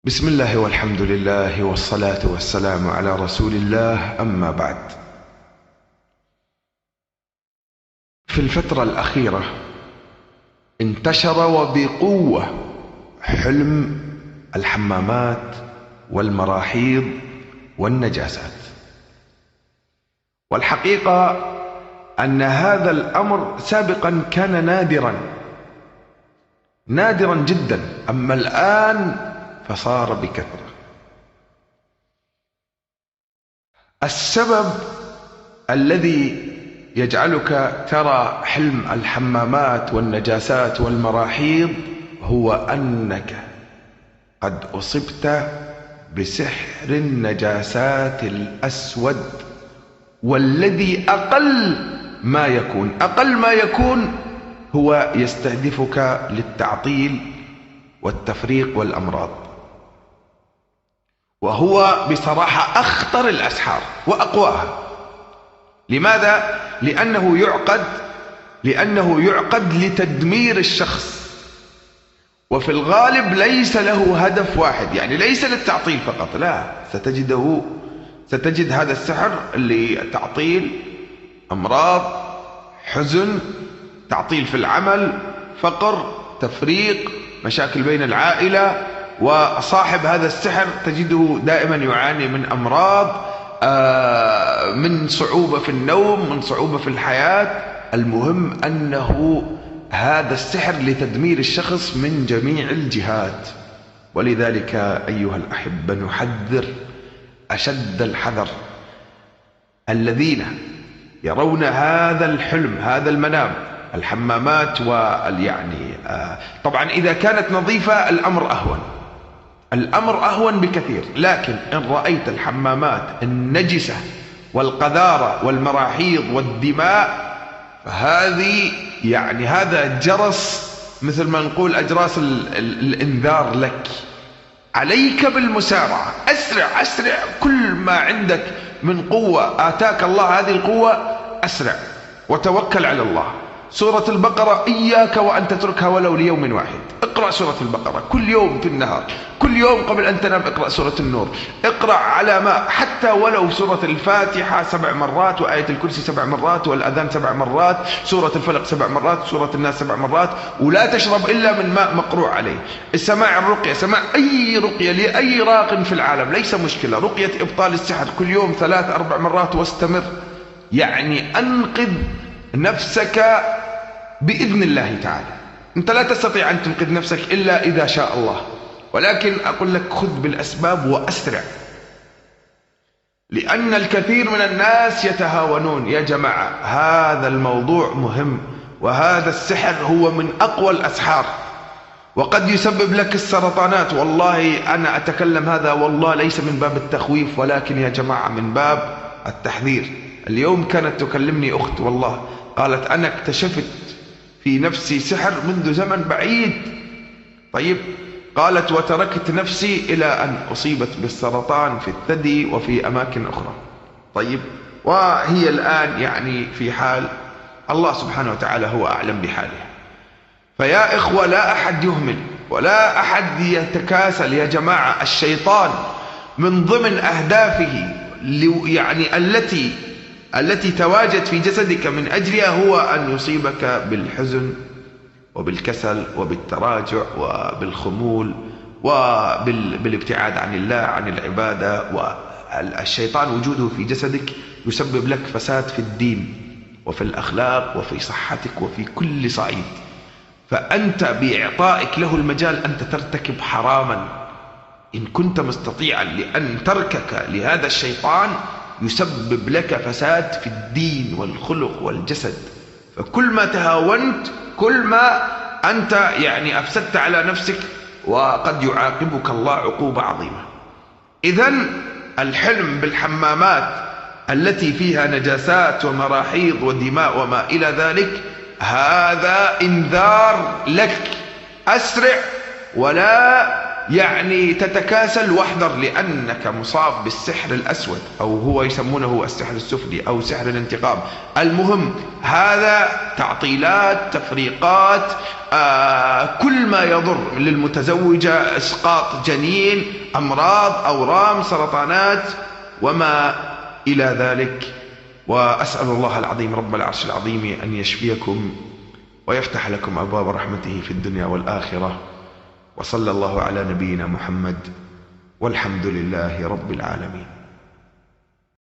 بسم الله والحمد لله والصلاة والسلام على رسول الله، أما بعد. في الفترة الأخيرة انتشر وبقوة حلم الحمامات والمراحيض والنجاسات، والحقيقة أن هذا الأمر سابقا كان نادرا جدا، أما الآن فصار بكثرة. السبب الذي يجعلك ترى حلم الحمامات والنجاسات والمراحيض هو أنك قد أصبت بسحر النجاسات الأسود، والذي أقل ما يكون هو يستهدفك للتعطيل والتفريق والأمراض، وهو بصراحة أخطر الأسحار وأقواها. لماذا؟ لأنه يعقد لتدمير الشخص، وفي الغالب ليس له هدف واحد، يعني ليس للتعطيل فقط، لا، ستجد هذا السحر لتعطيل أمراض، حزن، تعطيل في العمل، فقر، تفريق، مشاكل بين العائلة. وصاحب هذا السحر تجده دائما يعاني من أمراض، من صعوبة في النوم، من صعوبة في الحياة. المهم أنه هذا السحر لتدمير الشخص من جميع الجهات، ولذلك أيها الأحبة نحذر أشد الحذر الذين يرون هذا الحلم، هذا المنام، الحمامات طبعا إذا كانت نظيفة الأمر أهون بكثير، لكن إن رأيت الحمامات النجسة والقذارة والمراحيض والدماء فهذه هذا جرس، مثل ما نقول أجراس الإنذار لك. عليك بالمسارعة، أسرع، كل ما عندك من قوة آتاك الله هذه القوة أسرع وتوكل على الله. سورة البقرة إياك وأن تتركها ولو ليوم واحد. اقرأ سورة البقرة كل يوم في النهار، كل يوم قبل أن تنام اقرأ سورة النور، اقرأ على ما حتى ولو سورة الفاتحة 7 مرات، وآية الكرسي 7 مرات، والأذان 7 مرات، سورة الفلق 7 مرات، سورة الناس 7 مرات، ولا تشرب إلا من ماء مقروع عليه. السماع الرقية، سماع أي رقية لأي راق في العالم ليس مشكلة، رقية إبطال السحر كل يوم 3-4 مرات واستمر، أنقذ نفسك بإذن الله تعالى. أنت لا تستطيع أن تنقذ نفسك إلا إذا شاء الله، ولكن أقول لك خذ بالأسباب وأسرع، لأن الكثير من الناس يتهاونون. يا جماعة هذا الموضوع مهم، وهذا السحر هو من أقوى الأسحار، وقد يسبب لك السرطانات. والله أنا أتكلم هذا والله ليس من باب التخويف، ولكن يا جماعة من باب التحذير. اليوم كانت تكلمني أخت والله، قالت أنا اكتشفت في نفسي سحر منذ زمن بعيد. طيب، قالت وتركت نفسي إلى أن أصيبت بالسرطان في الثدي وفي أماكن أخرى. طيب، وهي الآن في حال الله سبحانه وتعالى هو أعلم بحالها. فيا إخوة لا أحد يهمل ولا أحد يتكاسل يا جماعة. الشيطان من ضمن أهدافه التي تواجد في جسدك من أجلها هو أن يصيبك بالحزن وبالكسل وبالتراجع وبالخمول وبالابتعاد عن الله، عن العبادة. والشيطان وجوده في جسدك يسبب لك فساد في الدين وفي الأخلاق وفي صحتك وفي كل صعيد. فأنت بإعطائك له المجال أنت ترتكب حراما إن كنت مستطيعا، لأن تركك لهذا الشيطان يسبب لك فساد في الدين والخلق والجسد. فكل ما تهاونت كل ما أنت أفسدت على نفسك، وقد يعاقبك الله عقوبة عظيمة. إذن الحلم بالحمامات التي فيها نجاسات ومراحيض ودماء وما إلى ذلك هذا إنذار لك، أسرع ولا يعني تتكاسل واحذر، لأنك مصاب بالسحر الأسود، أو هو يسمونه السحر السفلي أو سحر الانتقام. المهم هذا تعطيلات، تفريقات، كل ما يضر للمتزوجة، إسقاط جنين، أمراض، أورام، سرطانات وما إلى ذلك. وأسأل الله العظيم رب العرش العظيم أن يشفيكم ويفتح لكم أبواب رحمته في الدنيا والآخرة. وصلى الله على نبينا محمد، والحمد لله رب العالمين.